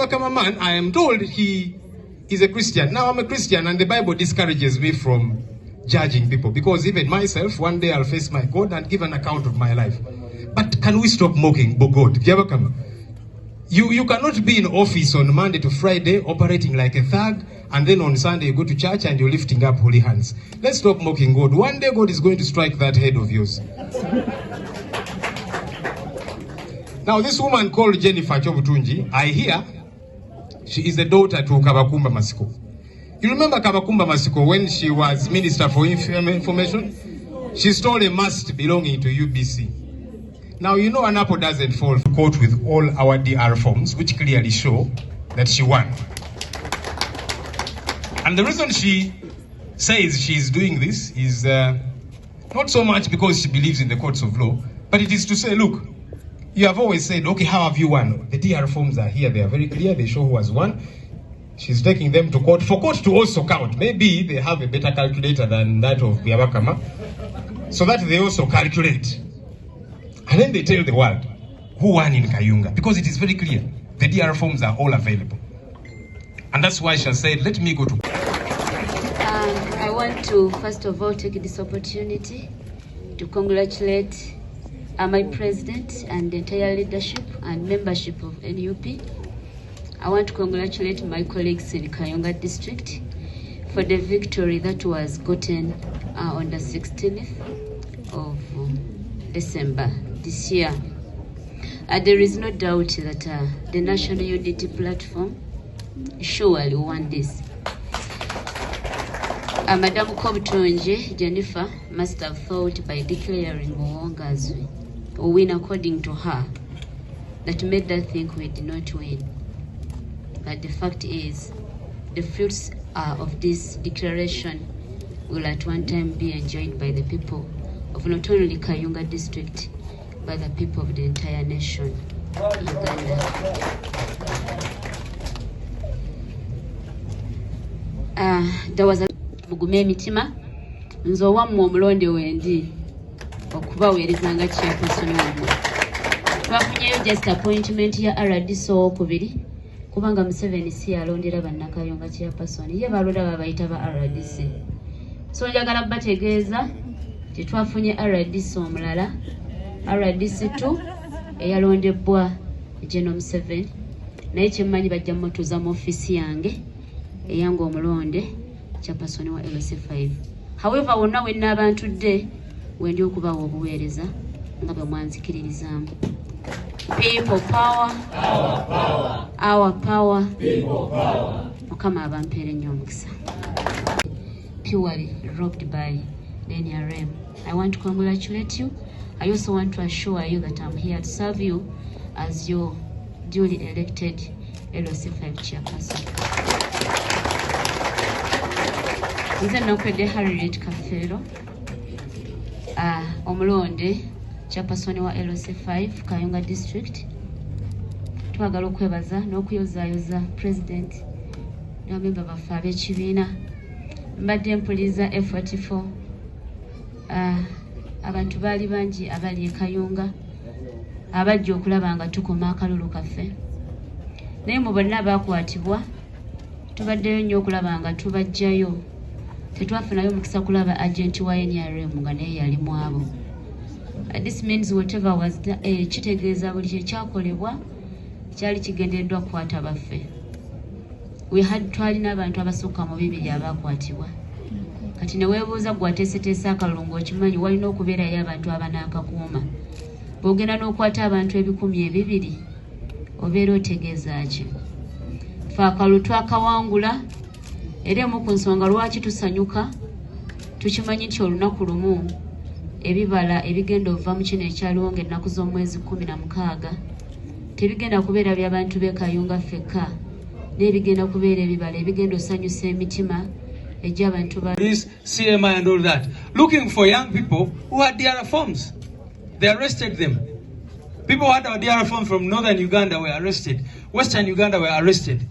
Byabakama man, I am told he is a Christian. Now I'm a Christian and the Bible discourages me from judging people, because even myself, one day I'll face my God and give an account of my life. But can we stop mocking God? You cannot be in office on Monday to Friday operating like a thug, and then on Sunday you go to church and you're lifting up holy hands. Let's stop mocking God. One day God is going to strike that head of yours. Now this woman called Jennifer Chobutunji, I hear she is the daughter to Kabakumba Masiko. You remember Kabakumba Masiko when she was Minister for Information? She stole a mast belonging to UBC. Now you know an apple doesn't fall to court with all our DR forms, which clearly show that she won. And the reason she says she's doing this is not so much because she believes in the courts of law, but it is to say, look, you have always said, okay, how have you won? The DR forms are here, they are very clear, they show who has won. She's taking them to court for court to also count. Maybe they have a better calculator than that of Byabakama, so that they also calculate. And then they tell the world who won in Kayunga, because it is very clear. The DR forms are all available. And that's why she said, let me go to... I want to, first of all, take this opportunity to congratulate my president and the entire leadership and membership of NUP. I want to congratulate my colleagues in Kayunga district for the victory that was gotten on the 16th of December this year. There is no doubt that the National Unity Platform surely won this. Madam Kobutonje Jennifer must have thought by declaring Muwonge as a win according to her, that made her think we did not win. But the fact is, the fruits of this declaration will at one time be enjoyed by the people of not only Kayunga district, but the people of the entire nation, Uganda. There was a mugume mitima nzo wamwe omulonde wendi okubaweereza nga chairperson wamwe. Twafunyeyo just appointment ya RDC okubiri, kubanga Museveni si yalondera bannakayunga chairperson, ye balonda babayita ba RDC. So njagala bategeeza tetwafunye RDC omulala, RDC2 eyalondebwa General Museveni, naye kyemmanyi bajja mutuuza mu office yange eyange omulonde chairperson wa LC5. However, wonna wenna abantudde wendi okubawa obuweereza nga bwe mwanzikiririzaamu. People power, our power, people power. Mukama abampeere nnyo omukisa. Purely robbed by the NRM. I want to congratulate you. I also want to assure you that I'm here to serve you as your duly elected LC5 chairperson. Nze Nakweede Harriet Nakweede, omulonde chairperson wa LC5 Kayunga district. Twagala okwebaza n'okuyozaayoza president n'abamemba baffe ab'ekibiina. Mbadde mpuliza F44. Abantu baali bangi abali e Kayunga abajja okulaba nga tukoma akalulu kaffe, naye mu bonna abakwatibwa tubaddeyo nnyo okulaba nga tubajjayo. Tetwafunayo mukisa kulaba agenti wa NRM nga naye yali mu abo. This means whatever was kitegeeza buli kyekyakolebwa kyali kigendereddwa kukwata baffe. Twalina abantu abasukka mu 200 abakwatibwa. Kati ne weebuuza gwe ateeseteese akalulu ng'okimanyi walina okubeerayo abantu abanaakakuuma. Bw'ogenda n'okwata abantu 200,000 obeera otegeeza ki? Ffe akalulu twakawangula, era emu ku nsonga lwaki tusanyuka, tukimanyi nti olunaku lumu ebibala ebigenda okuva mu kino ekyaliwo ng'ennaku z'omwezi 16 tebigenda kubeera by'abantu b'e Kayunga ffekka, naye bigenda kubeera ebibala ebigenda osanyusa emitima this CMI and all that, looking for young people who had DR forms. They arrested them. People who had our DR forms from northern Uganda were arrested. Western Uganda were arrested.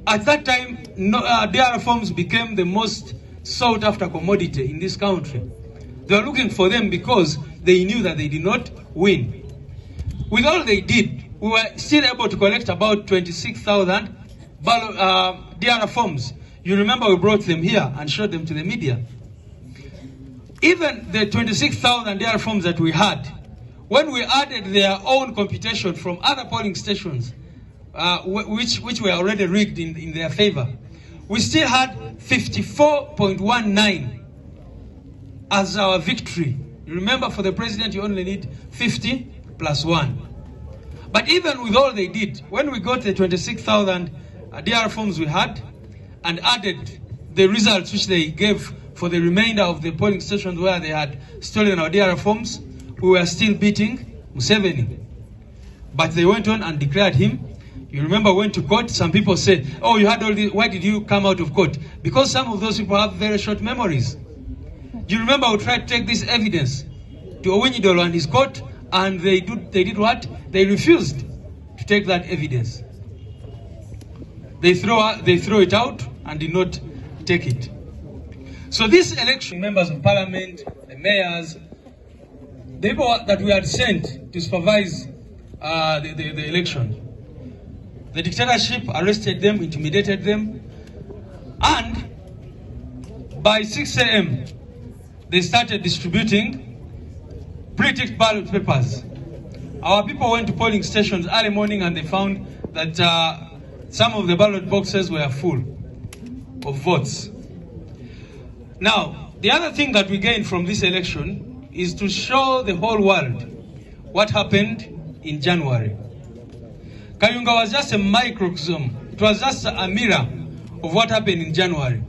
At that time, DR forms became the most sought after commodity in this country. They were looking for them because they knew that they did not win. With all they did, we were still able to collect about 26,000 DRR forms. You remember we brought them here and showed them to the media. Even the 26,000 DRR forms that we had, when we added their own computation from other polling stations, which were already rigged in their favor, we still had 54.19 as our victory. You remember, for the president, you only need 50 plus 1. But even with all they did, when we got the 26,000 DRR forms we had and added the results which they gave for the remainder of the polling stations where they had stolen our DRR forms, we were still beating Museveni. But they went on and declared him. You remember, went to court. Some people said, oh, you had all this, why did you come out of court? Because some of those people have very short memories. Do you remember we tried to take this evidence to Owinyidolo and his court, and they did what? They refused to take that evidence. They throw it out and did not take it. So this election, members of parliament, the mayors, the people that we had sent to supervise the election, the dictatorship arrested them, intimidated them, and by 6 a.m. they started distributing pre-ticked ballot papers. Our people went to polling stations early morning and they found that some of the ballot boxes were full of votes. Now, the other thing that we gained from this election is to show the whole world what happened in January. Kayunga was just a microcosm. It was just a mirror of what happened in January.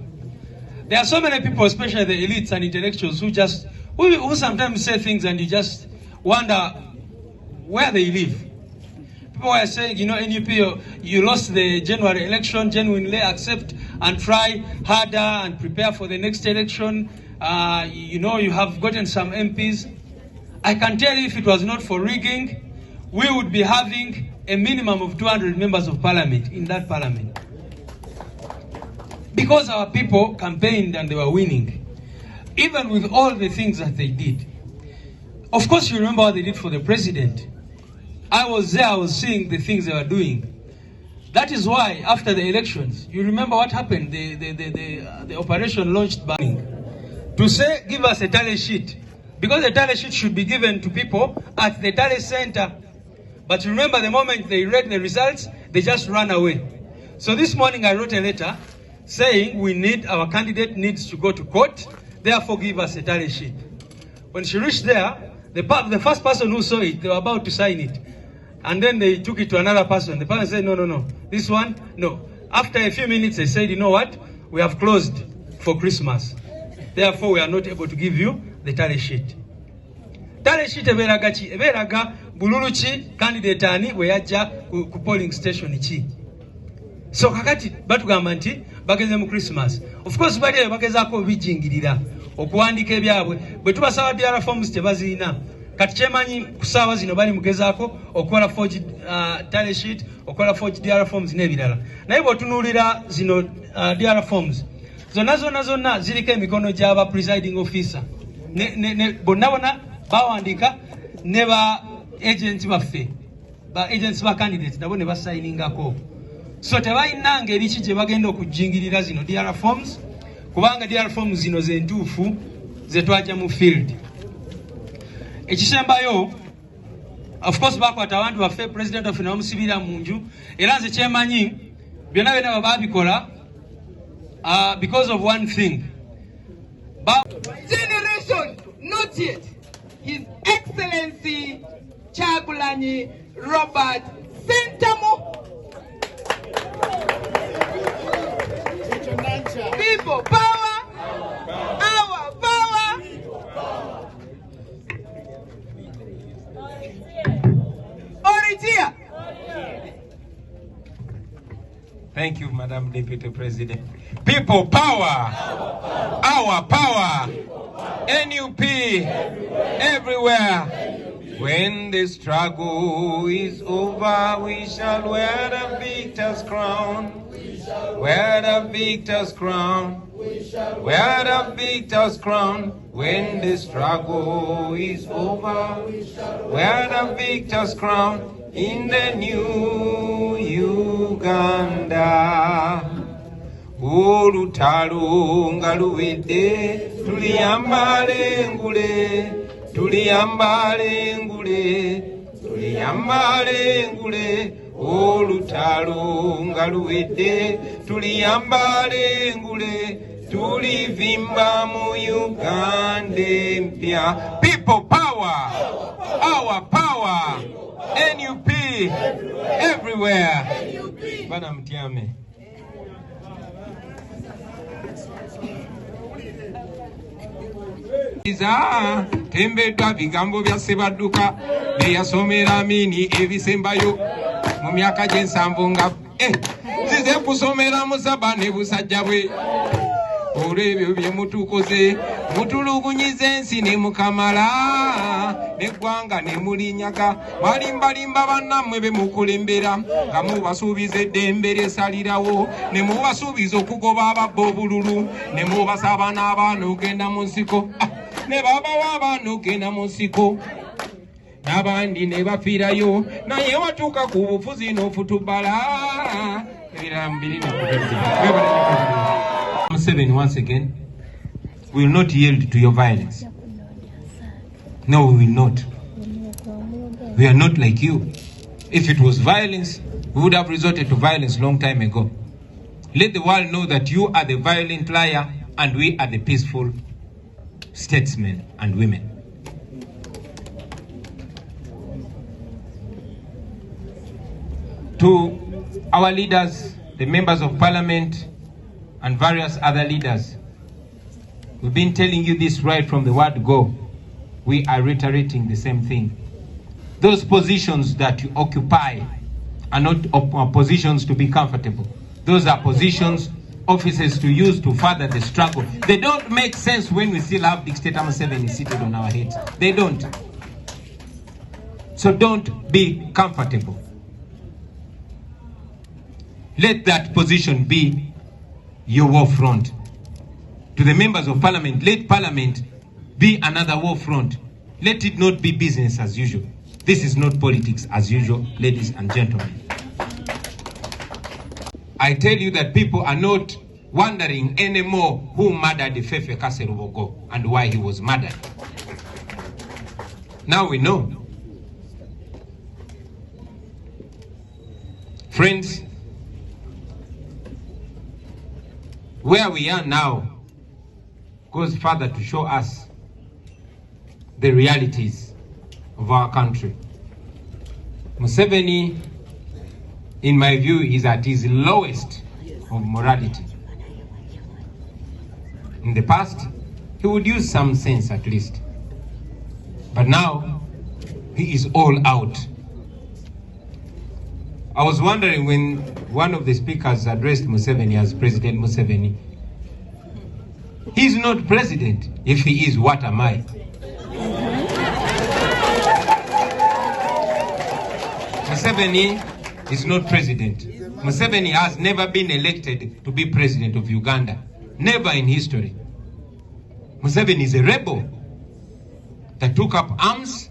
There are so many people, especially the elites and intellectuals, who sometimes say things and you just wonder where they live. People were saying, you know, NUP, you lost the January election, genuinely accept and try harder and prepare for the next election. You know, you have gotten some MPs. I can tell you, if it was not for rigging, we would be having a minimum of 200 members of parliament in that parliament. Because our people campaigned and they were winning, even with all the things that they did. Of course, you remember what they did for the president. I was there, I was seeing the things they were doing. That is why, after the elections, you remember what happened, the operation launched banning. To say, give us a tally sheet, because the tally sheet should be given to people at the tally center. But remember, the moment they read the results, they just ran away. So this morning I wrote a letter saying our candidate needs to go to court, therefore give us a tally sheet. When she reached there, the first person who saw it, they were about to sign it. And then they took it to another person. The person said, no, this one, no. After a few minutes, they said, you know what? We have closed for Christmas. Therefore, we are not able to give you the tally sheet. Tally sheet eberaga bululuchi candidate ani weyaja ku polling station chi. So kakati batugamba nti bageze mu Christmas. Of course bali bagezaako bijingirira okuwandika ebyabwe. Bwe tubasaba DRR forms tebazina. Kati kyemanyi ku ssaawa zino bali mugezaako okukola forged tally sheet, okukola forged DRR forms n'ebirala. Naye bw'otunuulira zino DRR forms, zonna ziriko emikono gy'aba presiding officer. Bonna bawandiika ne ba agents baffe, ba agents ba candidates nabo ne basayiningako. So tebalina ngeri ki gye bagenda okujingirira zino DRR forms, kubanga DRR forms zino ze ntuufu ze twajja mu field. Ekisembayo, of course, bakwata abantu baffe president of namusibira mu nju, era nze kyemanyi byonna babikola because of one thing. Generation, not yet. His Excellency Kyagulanyi Robert Sentamu. People power, our power. Oritia. Thank you, Madam Deputy President. People power, our power. NUP everywhere. When the struggle is over, we shall wear the victor's crown. Wear the victor's crown. wear the victor's crown when the struggle is over. Wear the victor's crown in the new Uganda. Olutalo nga luwedde tuliyambale ngule, tuliyambale ngule, tuliyambale ngule. Olutalo nga luwedde tuliyambale ngule, tulivimba mu Uganda empya. People power, our power, NUP everywhere. Bana mtyame. Tembeta bigambo bya Sebadduka beyasomera amini ebisembayo mu myaka gy'ensanvu nga nzize kusomera musaba ne busajja bwe. Olw'ebyo bye mutukoze mutulugunyiza ensi ne mukamala n'eggwanga ne mulinyaga. Balimbalimba bannammwe be mukulembera nga mubasuubiza eddembe lyesalirawo, ne mubasuubiza okugoba ababba obululu, ne mubasaba n'abaana ogenda mu nsiko, ne babawa abaana ogenda mu nsiko, n'abandi ne bafiirayo, naye watuuka ku bufuzi n'ofutubala. Museveni, once again, we will not yield to your violence. No, we will not. We are not like you. If it was violence, we would have resorted to violence long time ago. Let the world know that you are the violent liar and we are the peaceful statesmen and women. To our leaders, the members of parliament, and various other leaders, we've been telling you this right from the word go. We are reiterating the same thing. Those positions that you occupy are not positions to be comfortable. Those are positions, offices to use to further the struggle. They don't make sense when we still have Dictator Museveni seated on our heads. They don't. So don't be comfortable. Let that position be your war front. To the members of parliament, let parliament be another war front. Let it not be business as usual. This is not politics as usual, ladies and gentlemen. I tell you that people are not wondering anymore who murdered Fefe Kaserubogo and why he was murdered. Now we know. Friends, where we are now goes further to show us the realities of our country. Museveni, in my view, is at his lowest of morality. In the past, he would use some sense at least. But now, he is all out. I was wondering when one of the speakers addressed Museveni as President Museveni. He's not president. If he is, what am I? Museveni is not president. Museveni has never been elected to be president of Uganda. Never in history. Museveni is a rebel that took up arms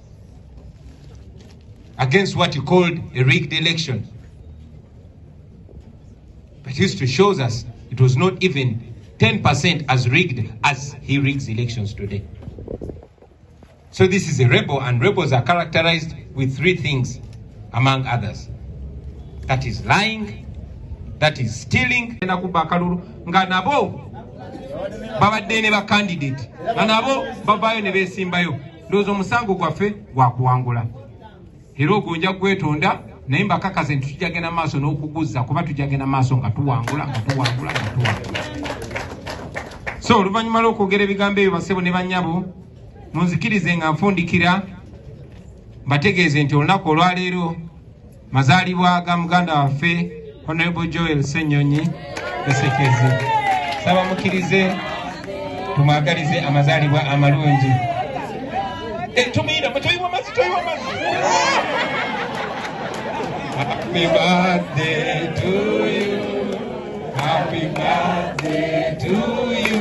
against what he called a rigged election. But history shows us it was not even 10% as rigged as he rigs elections today. So this is a rebel, and rebels are characterized with three things, among others. That is lying, that is stealing, nga nabo babadde ne ba candidate, nga nabo babayo ne besimbayo. Ndowooza omusango gwaffe gwakuwangula. Era ogonja kwetonda naye mbakakaze nti tujagenda maaso n'okuguza, kuba tujagenda maaso nga tuwangula. So oluvannyuma lw'okwogera ebigambo ebyo bassebo ne bannyabo, munzikirize nga nfundikira mbategeeze nti olunaku olwaleero mazaalibwa ga muganda waffe Honorable Joel Ssenyonyi Lusekezi. Saba mukkirize tumwagalize amazaalibwa amalungi. Tumira mutoyiwa mazzi. Happy birthday to you. Happy birthday to you.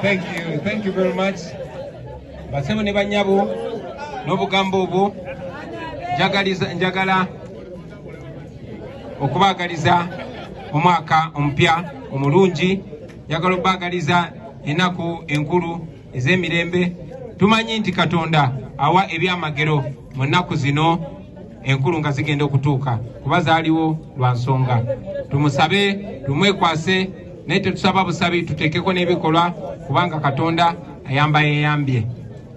Thank you very much. Basebo ne banyabo n'obugambo obwo njagala okubagaliza omwaka omupya omulungi, njagala okubagaliza enaku enkulu ez'emirembe. Tumanyi nti Katonda awa ebyamagero mu nnaku zino enkulu nga zigenda okutuuka, kuba zaaliwo lwa nsonga. Tumusabe, tumwekwase, naye tetusaba busabi, tuteekeko n'ebikolwa kubanga Katonda ayamba yeeyambye.